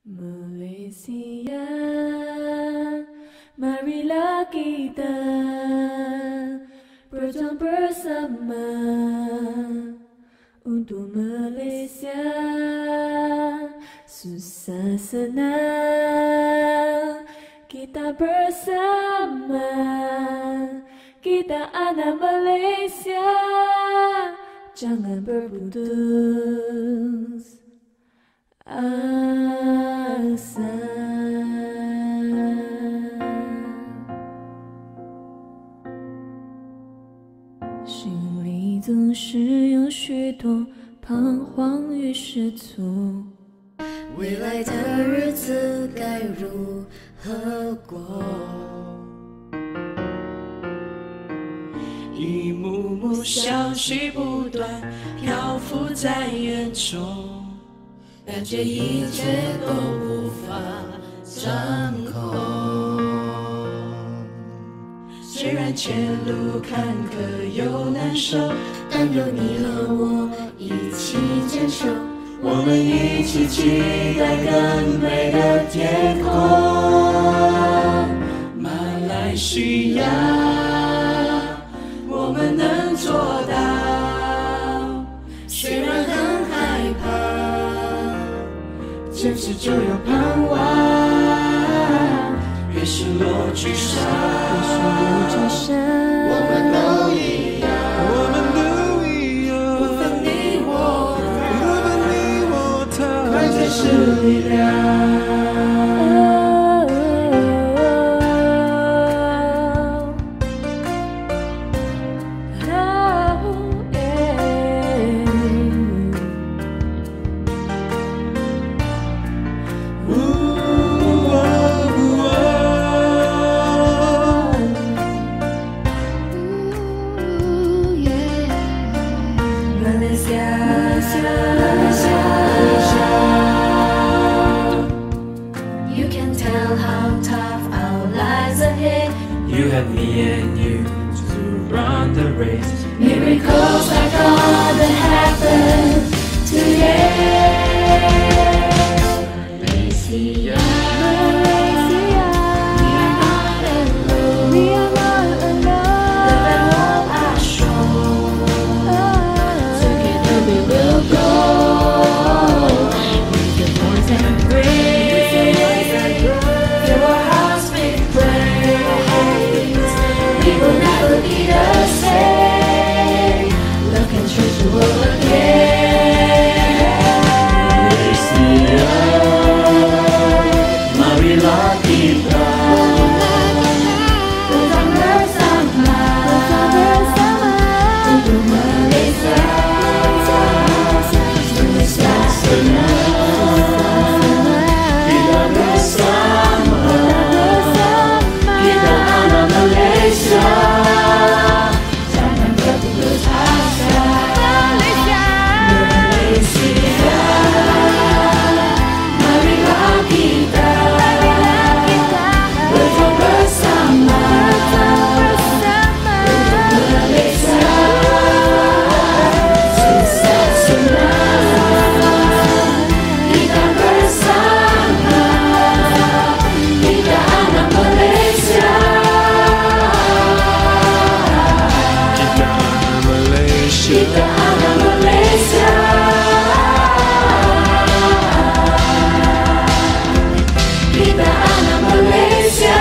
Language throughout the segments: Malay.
Malaysia, marilah kita berjuang bersama untuk Malaysia. Susah senang kita bersama, kita anak Malaysia, jangan berputus asa. 心里总是有许多彷徨与失措，未来的日子该如何过？一幕幕消息不断漂浮在眼中，感觉一切都无法掌控。虽然前路坎坷又难受，但有你和我一起坚守，我们一起期待更美的天空。马来西亚，我们能做到，虽然很害怕，坚持就有盼望，别失落沮丧，我们都一样，我们都一样，不分你我他，爱才是力量。You can tell how tough our lives ahead. You have me and you to run the race. Miracles are gonna happen today. Malaysia, we are not alone. Love and hope are strong. Together we will go. With your voice and grace, fill our hearts with praise. We will never be the same. Love can change the world again. Malaysia, marilah kita Berjuang bersama untuk Malaysia. Malaysia senang kita bersama, kita anak Malaysia. jangan berputus asa. Malaysia, marilah kita berjuang bersama untuk Malaysia. Susah senang kita bersama, kita anak Malaysia. Kita anak Malaysia. Kita anak Malaysia. Kita anak Malaysia.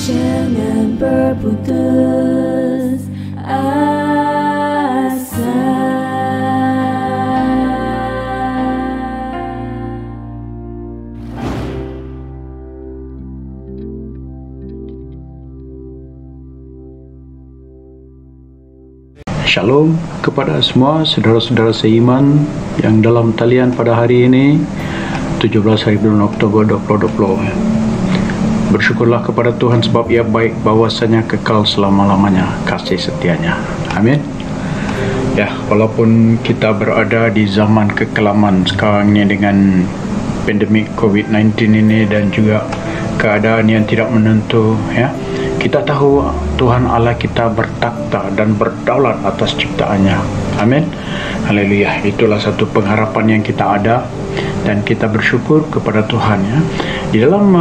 jangan berputus asa. Shalom kepada semua saudara-saudara seiman yang dalam talian pada hari ini 17 hari bulan Oktober 2020. Bersyukurlah kepada Tuhan sebab Ia baik, bahwasanya kekal selama-lamanya kasih setianya. Amin. Ya, walaupun kita berada di zaman kekelaman sekarang ini dengan pandemik COVID-19 ini dan juga keadaan yang tidak menentu, ya, Kita tahu Tuhan Allah kita bertakhta dan berdaulat atas ciptaannya. Amin. Haleluya. Itulah satu pengharapan yang kita ada, dan kita bersyukur kepada Tuhan ya. Di dalam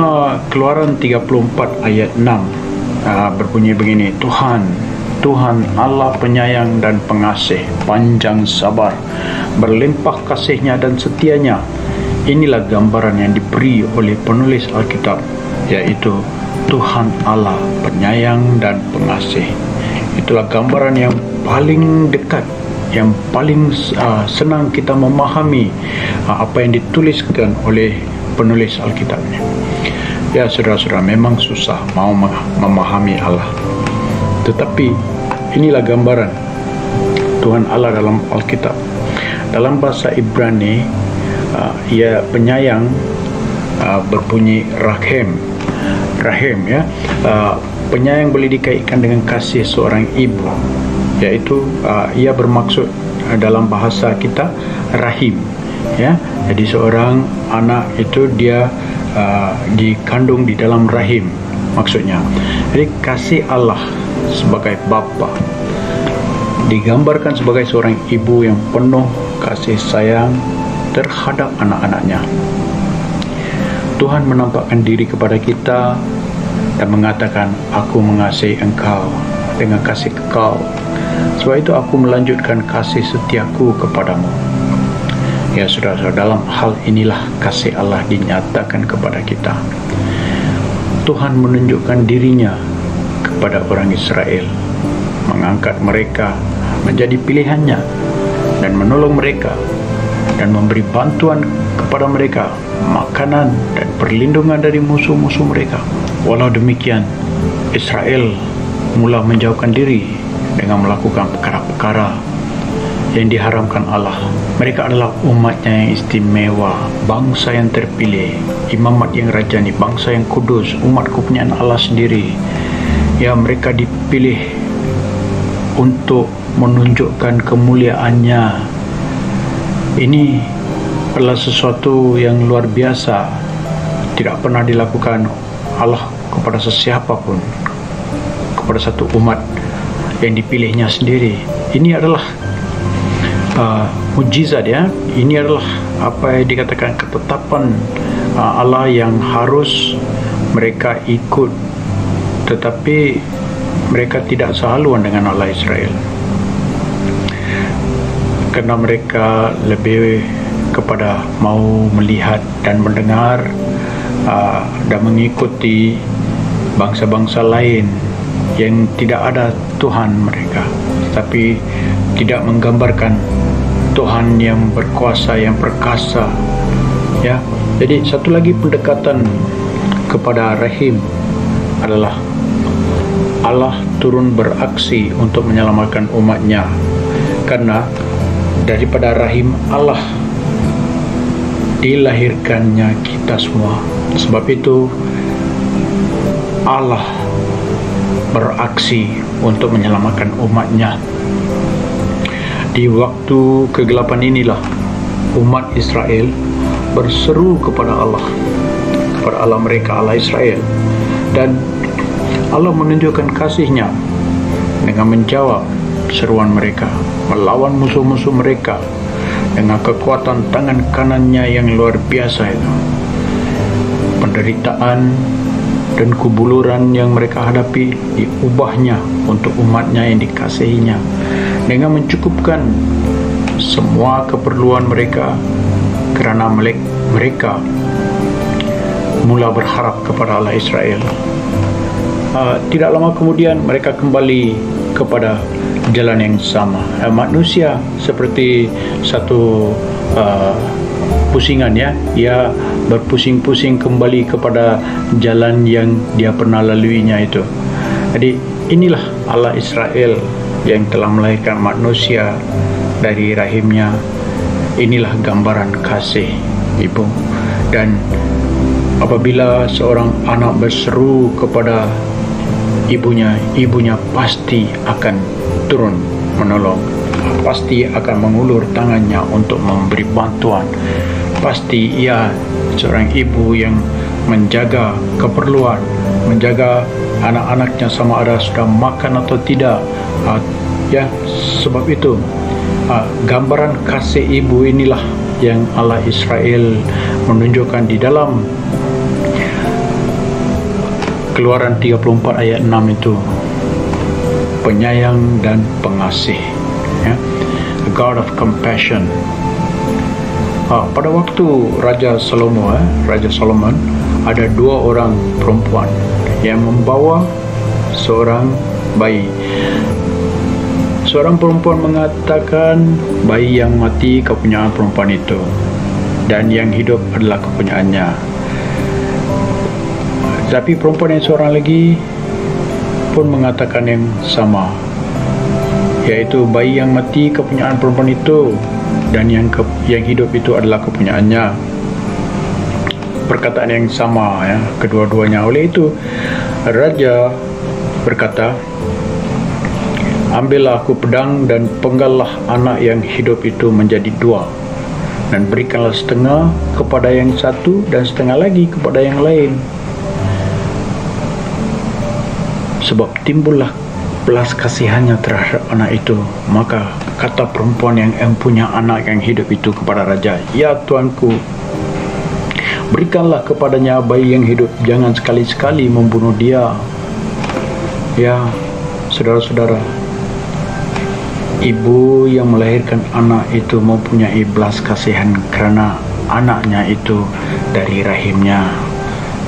Keluaran 34 ayat 6 berbunyi begini, Tuhan Allah penyayang dan pengasih, panjang sabar, berlimpah kasihnya dan setianya. Inilah gambaran yang diberi oleh penulis Alkitab, yaitu Tuhan Allah penyayang dan pengasih. Itulah gambaran yang paling dekat, yang paling senang kita memahami apa yang dituliskan oleh penulis Alkitab ini. Ya saudara-saudara, memang susah mau memahami Allah, tetapi inilah gambaran Tuhan Allah dalam Alkitab. Dalam bahasa Ibrani, ia penyayang berbunyi rahim ya. Penyayang boleh dikaitkan dengan kasih seorang ibu, yaitu ia bermaksud dalam bahasa kita rahim ya. Jadi seorang anak itu dia dikandung di dalam rahim maksudnya. Jadi kasih Allah sebagai bapa digambarkan sebagai seorang ibu yang penuh kasih sayang terhadap anak-anaknya. Tuhan menampakkan diri kepada kita dan mengatakan, aku mengasihi engkau dengan kasih kekal, sebab itu aku melanjutkan kasih setiaku kepadamu. Ya saudara-saudara, dalam hal inilah kasih Allah dinyatakan kepada kita. Tuhan menunjukkan dirinya kepada orang Israel, mengangkat mereka menjadi pilihannya dan menolong mereka dan memberi bantuan kepada mereka, makanan dan perlindungan dari musuh-musuh mereka. Walau demikian, Israel mula menjauhkan diri dengan melakukan perkara-perkara yang diharamkan Allah. Mereka adalah umatnya yang istimewa, bangsa yang terpilih, imamat yang rajani, bangsa yang kudus, umat kepunyaan Allah sendiri. Ya, mereka dipilih untuk menunjukkan kemuliaannya. Ini adalah sesuatu yang luar biasa, tidak pernah dilakukan Allah kepada sesiapa pun, kepada satu umat yang dipilihnya sendiri. Ini adalah mukjizat ya. Ini adalah apa yang dikatakan ketetapan Allah yang harus mereka ikut, tetapi mereka tidak sehaluan dengan Allah Israel, karena mereka lebih kepada mau melihat dan mendengar dan mengikuti bangsa-bangsa lain yang tidak ada Tuhan mereka, tapi tidak menggambarkan Tuhan yang berkuasa, yang perkasa ya. Jadi satu lagi pendekatan kepada rahim adalah Allah turun beraksi untuk menyelamatkan umatnya, karena daripada rahim Allah dilahirkannya kita semua. Sebab itu Allah beraksi untuk menyelamatkan umatnya. Di waktu kegelapan inilah umat Israel berseru kepada Allah mereka, Allah Israel, dan Allah menunjukkan kasih-Nya dengan menjawab seruan mereka, melawan musuh-musuh mereka dengan kekuatan tangan kanannya yang luar biasa itu. Penderitaan dan kebuluran yang mereka hadapi diubahnya untuk umatnya yang dikasihinya, dengan mencukupkan semua keperluan mereka, kerana mereka mula berharap kepada Allah Israel. Tidak lama kemudian mereka kembali kepada jalan yang sama. Manusia seperti satu pusingan ya, ia berpusing-pusing kembali kepada jalan yang dia pernah laluinya itu. Jadi inilah Allah Israel yang telah melahirkan manusia dari rahimnya. Inilah gambaran kasih ibu. Dan apabila seorang anak berseru kepada ibunya, ibunya pasti akan turun menolong, pasti akan mengulur tangannya untuk memberi bantuan. Pasti ia seorang ibu yang menjaga keperluan menjaga anak-anaknya sama ada sudah makan atau tidak. Ya, sebab itu gambaran kasih ibu inilah yang Allah Israel menunjukkan di dalam Keluaran 34 ayat 6 itu. Penyayang dan pengasih, ya. A God of compassion. Pada waktu Raja Solomon ada 2 orang perempuan yang membawa seorang bayi. Seorang perempuan mengatakan bayi yang mati kepunyaan perempuan itu dan yang hidup adalah kepunyaannya. Tapi perempuan yang seorang lagi pun mengatakan yang sama, yaitu bayi yang mati kepunyaan perempuan itu dan yang hidup itu adalah kepunyaannya. Perkataan yang sama, ya, kedua-duanya. Oleh itu raja berkata, ambillah aku pedang dan penggallah anak yang hidup itu menjadi 2 dan berikanlah setengah kepada yang satu dan setengah lagi kepada yang lain. Sebab timbullah belas kasihannya terhadap anak itu. Maka kata perempuan yang mempunyai anak yang hidup itu kepada raja, ya tuanku, berikanlah kepadanya bayi yang hidup, jangan sekali-sekali membunuh dia. Ya, saudara-saudara, ibu yang melahirkan anak itu mempunyai belas kasihan kerana anaknya itu dari rahimnya.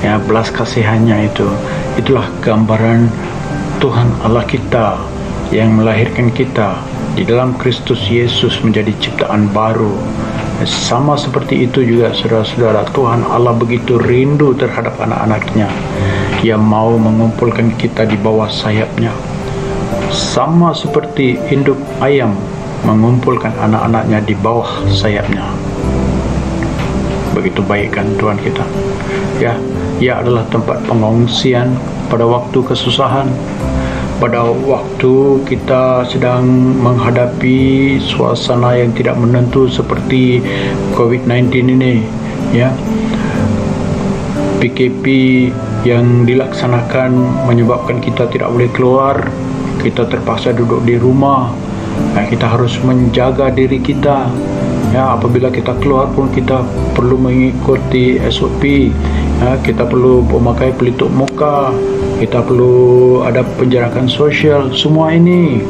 Ya, belas kasihannya itulah gambaran Tuhan Allah kita yang melahirkan kita di dalam Kristus Yesus menjadi ciptaan baru. Sama seperti itu juga saudara-saudara, Tuhan Allah begitu rindu terhadap anak-anaknya. Ia mau mengumpulkan kita di bawah sayapnya, sama seperti induk ayam mengumpulkan anak-anaknya di bawah sayapnya. Begitu baik kan Tuhan kita. Ya, ia adalah tempat pengungsian pada waktu kesusahan, pada waktu kita sedang menghadapi suasana yang tidak menentu seperti COVID-19 ini, ya. PKP yang dilaksanakan menyebabkan kita tidak boleh keluar, kita terpaksa duduk di rumah. Kita harus menjaga diri kita. Ya, apabila kita keluar pun kita perlu mengikuti SOP. Ya, kita perlu memakai pelitup muka, kita perlu ada penjarakan sosial. Semua ini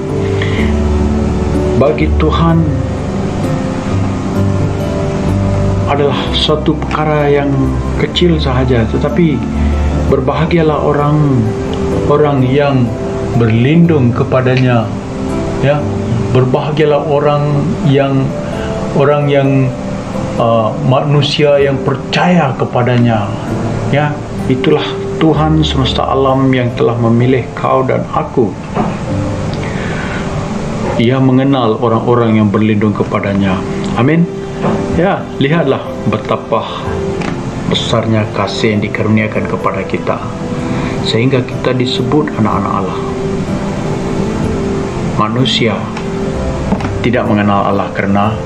bagi Tuhan adalah suatu perkara yang kecil sahaja, tetapi berbahagialah orang yang berlindung kepadanya. Ya, berbahagialah orang yang manusia yang percaya kepadanya. Ya, itulah Tuhan semesta alam yang telah memilih kau dan aku. Ia mengenal orang-orang yang berlindung kepadanya. Amin. Ya, lihatlah betapa besarnya kasih yang dikaruniakan kepada kita, sehingga kita disebut anak-anak Allah. Manusia tidak mengenal Allah karena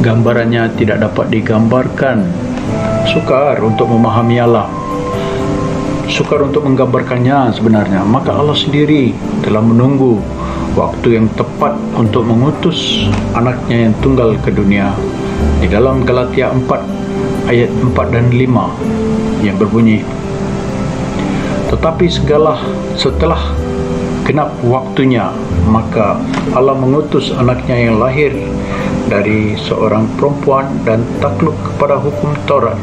gambarannya tidak dapat digambarkan. Sukar untuk memahami Allah, sukar untuk menggambarkannya sebenarnya. Maka Allah sendiri telah menunggu waktu yang tepat untuk mengutus anaknya yang tunggal ke dunia. Di dalam Galatia 4 ayat 4 dan 5 yang berbunyi, tetapi setelah genap waktunya, maka Allah mengutus anaknya yang lahir dari seorang perempuan dan takluk kepada hukum Taurat.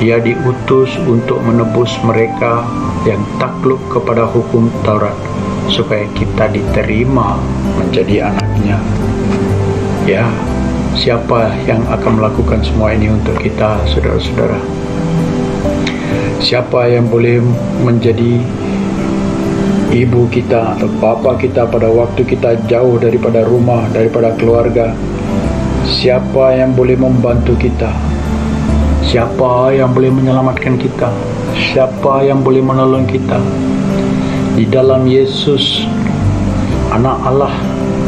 Ia diutus untuk menebus mereka yang takluk kepada hukum Taurat, supaya kita diterima menjadi anaknya. Ya, siapa yang akan melakukan semua ini untuk kita, saudara-saudara? Siapa yang boleh menjadi ibu kita atau bapa kita pada waktu kita jauh daripada rumah, daripada keluarga? Siapa yang boleh membantu kita? Siapa yang boleh menyelamatkan kita? Siapa yang boleh menolong kita? Di dalam Yesus, Anak Allah,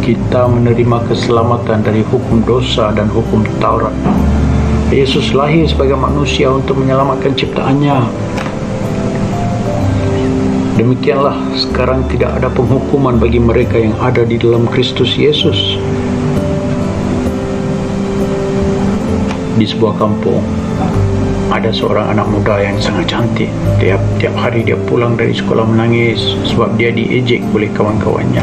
kita menerima keselamatan dari hukum dosa dan hukum Taurat. Yesus lahir sebagai manusia untuk menyelamatkan ciptaannya. Demikianlah sekarang tidak ada penghukuman bagi mereka yang ada di dalam Kristus Yesus. Di sebuah kampung ada seorang anak muda yang sangat cantik. Tiap hari dia pulang dari sekolah menangis sebab dia diejek oleh kawan-kawannya.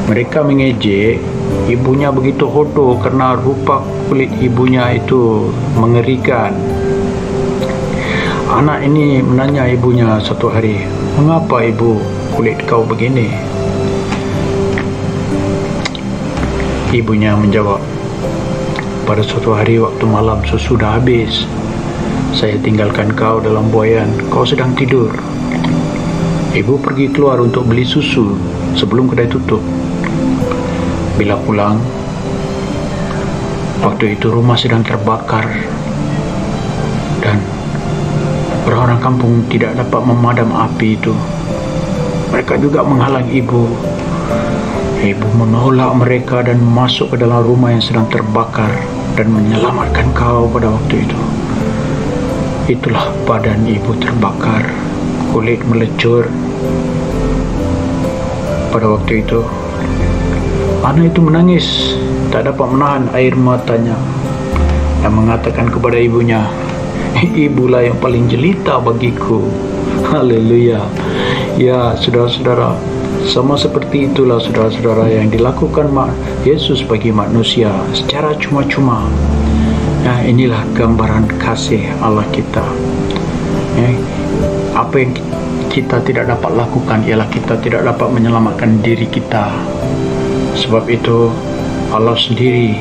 Mereka mengejek ibunya begitu hodoh karena rupa kulit ibunya itu mengerikan. Anak ini menanya ibunya satu hari, "Mengapa ibu kulit kau begini?" Ibunya menjawab, "Pada suatu hari waktu malam susu dah habis. Saya tinggalkan kau dalam buaian, kau sedang tidur. Ibu pergi keluar untuk beli susu sebelum kedai tutup. Bila pulang, waktu itu rumah sedang terbakar dan orang-orang kampung tidak dapat memadam api itu. Mereka juga menghalang ibu. Ibu menolak mereka dan masuk ke dalam rumah yang sedang terbakar dan menyelamatkan kau pada waktu itu. Itulah badan ibu terbakar, kulit melecur. Pada waktu itu, anak itu menangis, tak dapat menahan air matanya dan mengatakan kepada ibunya, "Ibulah yang paling jelita bagiku." Haleluya. Ya, saudara-saudara, sama seperti itulah saudara-saudara yang dilakukan Yesus bagi manusia secara cuma-cuma. Nah, inilah gambaran kasih Allah kita. Apa yang kita tidak dapat lakukan ialah kita tidak dapat menyelamatkan diri kita. Sebab itu Allah sendiri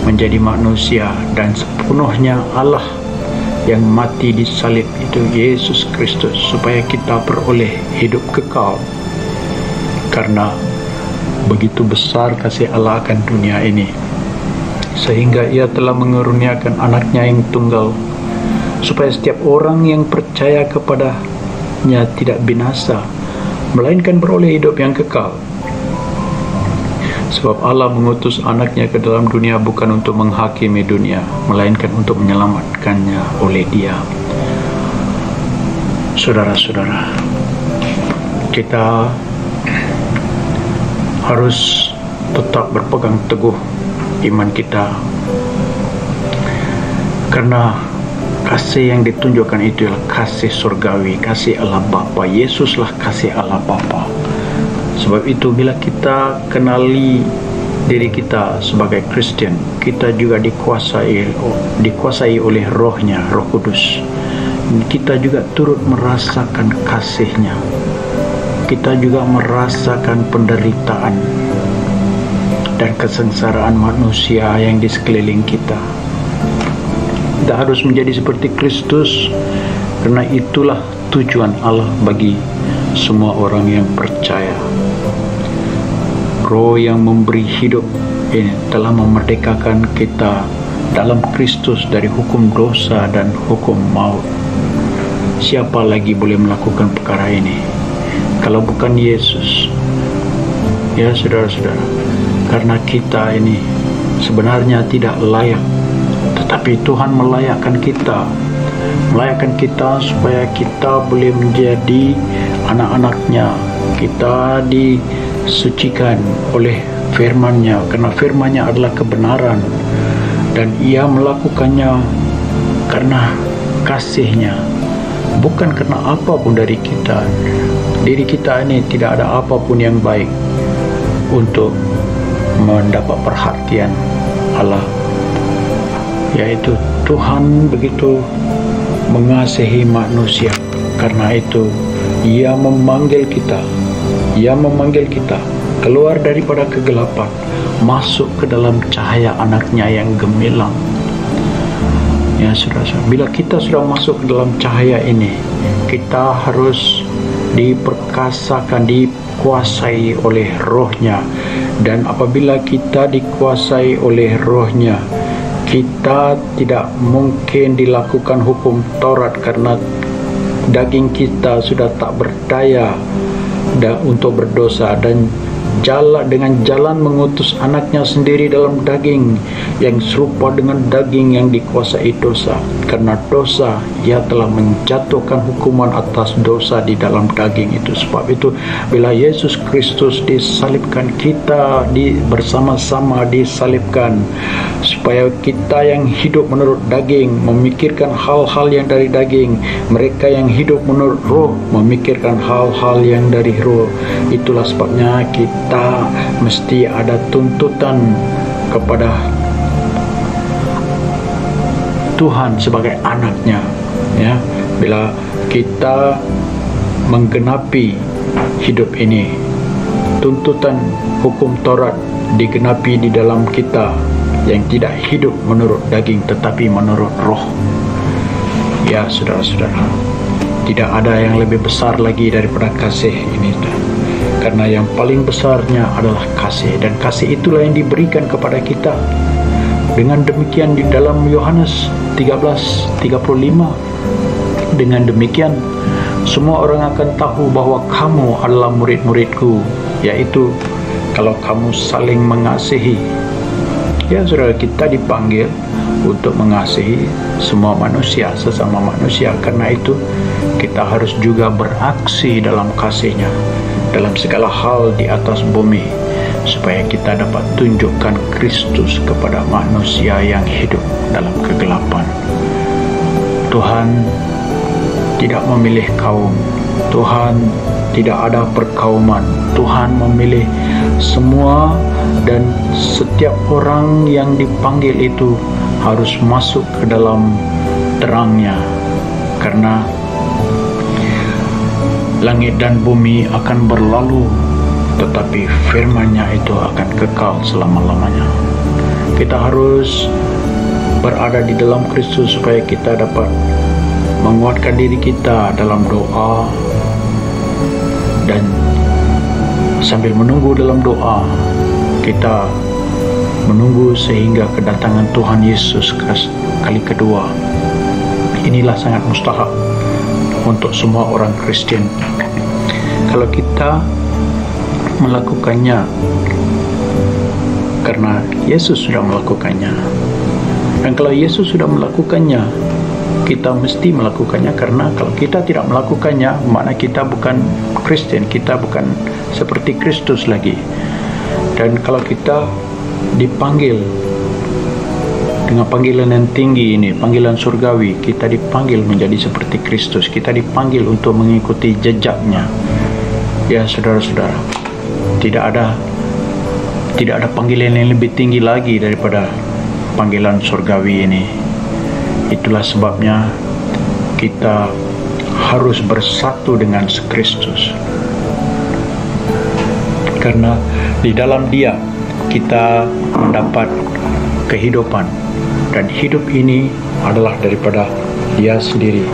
menjadi manusia dan sepenuhnya Allah yang mati di salib itu Yesus Kristus supaya kita beroleh hidup kekal. Karena begitu besar kasih Allah akan dunia ini, sehingga Ia telah mengaruniakan anaknya yang tunggal, supaya setiap orang yang percaya kepadanya tidak binasa, melainkan beroleh hidup yang kekal. Sebab Allah mengutus anaknya ke dalam dunia bukan untuk menghakimi dunia, melainkan untuk menyelamatkannya oleh Dia. Saudara-saudara, kita harus tetap berpegang teguh iman kita, karena kasih yang ditunjukkan itu adalah kasih surgawi, kasih Allah Bapa. Yesuslah kasih Allah Bapa. Sebab itu bila kita kenali diri kita sebagai Kristen, kita juga dikuasai oleh Roh-Nya, Roh Kudus. Kita juga turut merasakan kasih-Nya. Kita juga merasakan penderitaan dan kesengsaraan manusia yang di sekeliling kita. Kita harus menjadi seperti Kristus, karena itulah tujuan Allah bagi semua orang yang percaya. Roh yang memberi hidup ini telah memerdekakan kita dalam Kristus dari hukum dosa dan hukum maut. Siapa lagi boleh melakukan perkara ini kalau bukan Yesus? Ya saudara-saudara, karena kita ini sebenarnya tidak layak, tetapi Tuhan melayakkan kita supaya kita boleh menjadi anak-anaknya. Kita disucikan oleh firman-Nya, karena firman-Nya adalah kebenaran, dan Ia melakukannya karena kasih-Nya, bukan karena apapun dari kita. Diri kita ini tidak ada apapun yang baik untuk mendapat perhatian Allah, yaitu Tuhan begitu mengasihi manusia. Karena itu Ia memanggil kita keluar daripada kegelapan, masuk ke dalam cahaya anaknya yang gemilang. Ya saudara-saudara, bila kita sudah masuk ke dalam cahaya ini, kita harus diperkasakan, dikuasai oleh Roh-Nya. Dan apabila kita dikuasai oleh Roh-Nya, kita tidak mungkin dilakukan hukum Taurat, karena daging kita sudah tak berdaya untuk berdosa, dan dengan jalan mengutus anaknya sendiri dalam daging yang serupa dengan daging yang dikuasai dosa. Karena dosa, ia telah menjatuhkan hukuman atas dosa di dalam daging itu. Sebab itu bila Yesus Kristus disalibkan, kita bersama-sama disalibkan, supaya kita yang hidup menurut daging memikirkan hal-hal yang dari daging, mereka yang hidup menurut roh memikirkan hal-hal yang dari roh. Itulah sebabnya kita mesti ada tuntutan kepada Tuhan sebagai anaknya, ya. Bila kita menggenapi hidup ini, tuntutan hukum Taurat digenapi di dalam kita yang tidak hidup menurut daging tetapi menurut roh. Ya saudara-saudara, tidak ada yang lebih besar lagi daripada kasih ini, karena yang paling besarnya adalah kasih, dan kasih itulah yang diberikan kepada kita. Dengan demikian di dalam Yohanes 13:35, dengan demikian semua orang akan tahu bahwa kamu adalah murid-muridku, yaitu kalau kamu saling mengasihi. Ya saudara, kita dipanggil untuk mengasihi semua manusia, sesama manusia. Karena itu kita harus juga beraksi dalam kasihnya dalam segala hal di atas bumi, supaya kita dapat tunjukkan Kristus kepada manusia yang hidup dalam kegelapan. Tuhan tidak memilih kaum, Tuhan tidak ada perkauman. Tuhan memilih semua, dan setiap orang yang dipanggil itu harus masuk ke dalam terangnya. Karena langit dan bumi akan berlalu, tetapi firman-Nya itu akan kekal selama-lamanya. Kita harus berada di dalam Kristus supaya kita dapat menguatkan diri kita dalam doa, dan sambil menunggu dalam doa, kita menunggu sehingga kedatangan Tuhan Yesus kali kedua. Inilah sangat mustahak untuk semua orang Kristen. Kalau kita melakukannya karena Yesus sudah melakukannya, dan kalau Yesus sudah melakukannya, kita mesti melakukannya. Karena kalau kita tidak melakukannya, makna kita bukan Kristen, kita bukan seperti Kristus lagi. Dan kalau kita dipanggil dengan panggilan yang tinggi ini, panggilan surgawi, kita dipanggil menjadi seperti Kristus, kita dipanggil untuk mengikuti jejaknya. Ya saudara-saudara, tidak ada panggilan yang lebih tinggi lagi daripada panggilan surgawi ini. Itulah sebabnya kita harus bersatu dengan Kristus, karena di dalam Dia kita mendapat kehidupan, dan hidup ini adalah daripada Dia sendiri.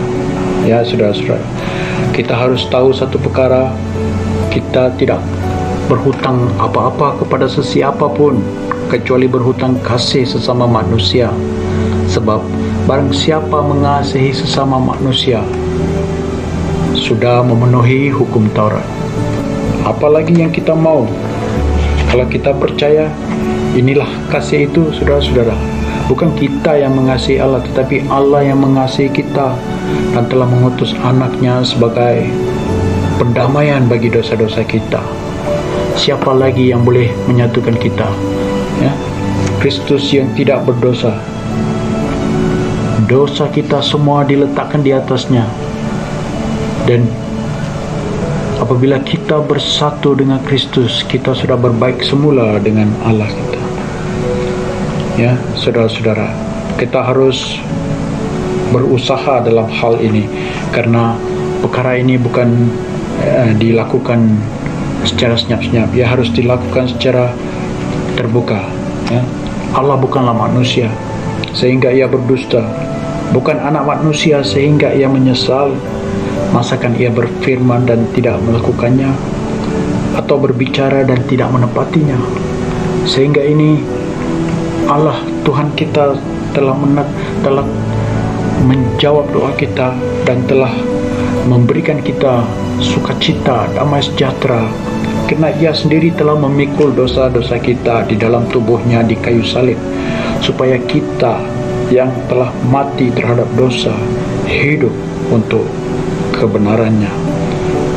Ya saudara-saudara, kita harus tahu satu perkara, kita tidak berhutang apa-apa kepada sesiapa pun kecuali berhutang kasih sesama manusia. Sebab barang siapa mengasihi sesama manusia sudah memenuhi hukum Taurat. Apalagi yang kita mau? Kalau kita percaya inilah kasih itu, saudara-saudara, bukan kita yang mengasihi Allah, tetapi Allah yang mengasihi kita dan telah mengutus anaknya sebagai pendamaian bagi dosa-dosa kita. Siapa lagi yang boleh menyatukan kita? Ya, Kristus yang tidak berdosa. Dosa kita semua diletakkan di atasnya, dan apabila kita bersatu dengan Kristus, kita sudah berbaik semula dengan Allah kita. Ya, saudara-saudara, kita harus berusaha dalam hal ini, karena perkara ini bukan dilakukan secara senyap-senyap, ia harus dilakukan secara terbuka. Ya. Allah bukanlah manusia sehingga ia berdusta, bukan anak manusia sehingga ia menyesal. Masakan ia berfirman dan tidak melakukannya, atau berbicara dan tidak menepatinya? Sehingga ini Allah Tuhan kita telah menjawab doa kita dan telah memberikan kita sukacita, damai sejahtera Kerana ia sendiri telah memikul dosa-dosa kita di dalam tubuhnya di kayu salib, supaya kita yang telah mati terhadap dosa hidup untuk kebenarannya.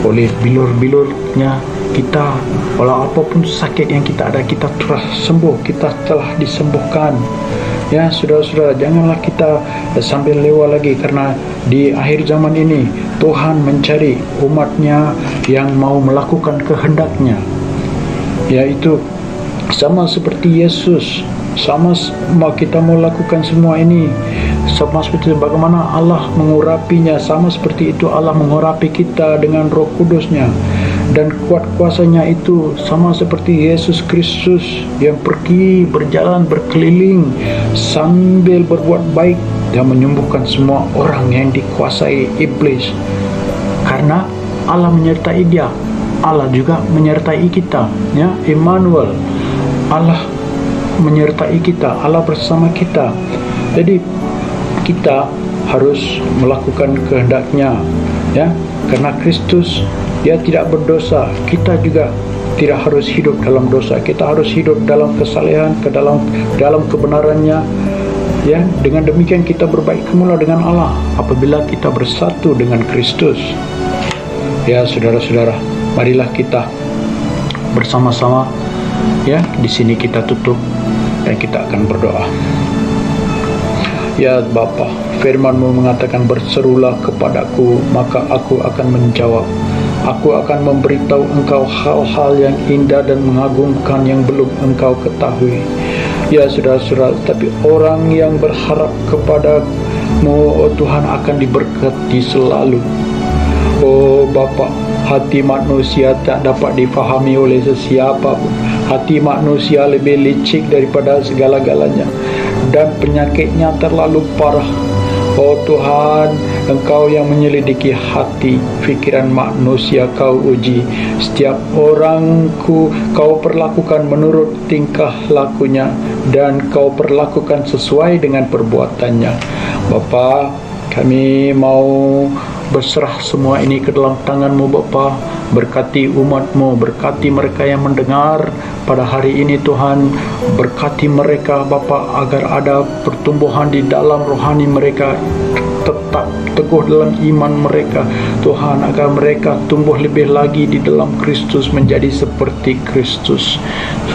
Oleh bilur-bilurnya kita, walau apapun sakit yang kita ada, kita telah sembuh, kita telah disembuhkan. Ya, saudara-saudara, janganlah kita sambil lewat lagi, karena di akhir zaman ini Tuhan mencari umatnya yang mau melakukan kehendaknya, yaitu sama seperti Yesus. Sama kita mau lakukan semua ini, sama seperti bagaimana Allah mengurapinya, sama seperti itu Allah mengurapi kita dengan Roh Kudusnya. Dan kuat kuasanya itu sama seperti Yesus Kristus yang pergi berjalan berkeliling sambil berbuat baik dan menyembuhkan semua orang yang dikuasai iblis. Karena Allah menyertai dia, Allah juga menyertai kita, ya, Immanuel. Allah menyertai kita, Allah bersama kita. Jadi kita harus melakukan kehendaknya, ya, karena Kristus dia tidak berdosa. Kita juga tidak harus hidup dalam dosa. Kita harus hidup dalam kesalehan, dalam kebenarannya, ya. Dengan demikian kita berbaik semula dengan Allah apabila kita bersatu dengan Kristus. Ya, saudara-saudara, marilah kita bersama-sama, ya, di sini kita tutup dan kita akan berdoa. Ya Bapa, firman-Mu mengatakan, berserulah kepadaku, maka aku akan menjawab. Aku akan memberitahu engkau hal-hal yang indah dan mengagumkan yang belum engkau ketahui. Ya saudara-saudara, tapi orang yang berharap kepada-Mu, oh Tuhan, akan diberkati selalu. Oh Bapa, hati manusia tak dapat difahami oleh sesiapa pun. Hati manusia lebih licik daripada segala-galanya, dan penyakitnya terlalu parah. Oh Tuhan, Engkau yang menyelidiki hati, fikiran manusia Kau uji. Setiap orangku Kau perlakukan menurut tingkah lakunya, dan Kau perlakukan sesuai dengan perbuatannya. Bapa, kami mau berserah semua ini ke dalam tangan-Mu Bapa. Berkati umat-Mu, berkati mereka yang mendengar pada hari ini Tuhan. Berkati mereka Bapa, agar ada pertumbuhan di dalam rohani mereka, tetap teguh dalam iman mereka Tuhan, agar mereka tumbuh lebih lagi di dalam Kristus, menjadi seperti Kristus.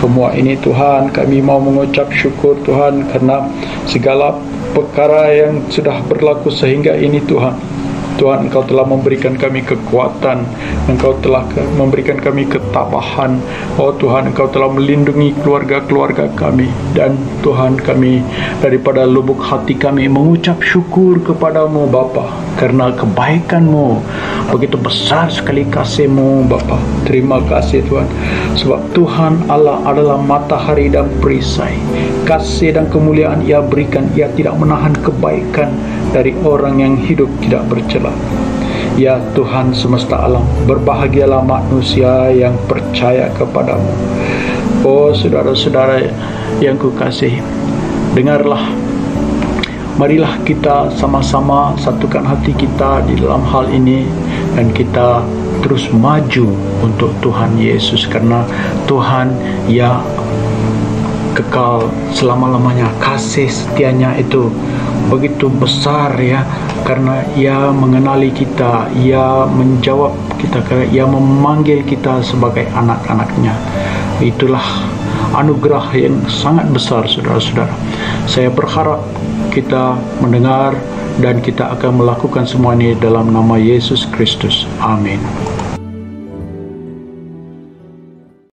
Semua ini Tuhan, kami mau mengucap syukur Tuhan, karena segala perkara yang sudah berlaku sehingga ini Tuhan. Tuhan, Engkau telah memberikan kami kekuatan, Engkau telah memberikan kami ketabahan. Oh Tuhan, Engkau telah melindungi keluarga-keluarga kami. Dan Tuhan, kami daripada lubuk hati kami mengucap syukur kepada-Mu Bapa, karena kebaikan-Mu begitu besar sekali, kasih-Mu Bapa. Terima kasih Tuhan, sebab Tuhan Allah adalah matahari dan perisai. Kasih dan kemuliaan Ia berikan, Ia tidak menahan kebaikan dari orang yang hidup tidak bercela. Ya Tuhan semesta alam, berbahagialah manusia yang percaya kepadamu. Oh saudara-saudara yang kukasihi, dengarlah, marilah kita sama-sama satukan hati kita di dalam hal ini, dan kita terus maju untuk Tuhan Yesus, karena Tuhan ya kekal selama-lamanya. Kasih setianya itu begitu besar, ya, karena Ia mengenali kita, Ia menjawab kita, Ia memanggil kita sebagai anak-anaknya. Itulah anugerah yang sangat besar, saudara-saudara. Saya berharap kita mendengar dan kita akan melakukan semua ini dalam nama Yesus Kristus. Amin.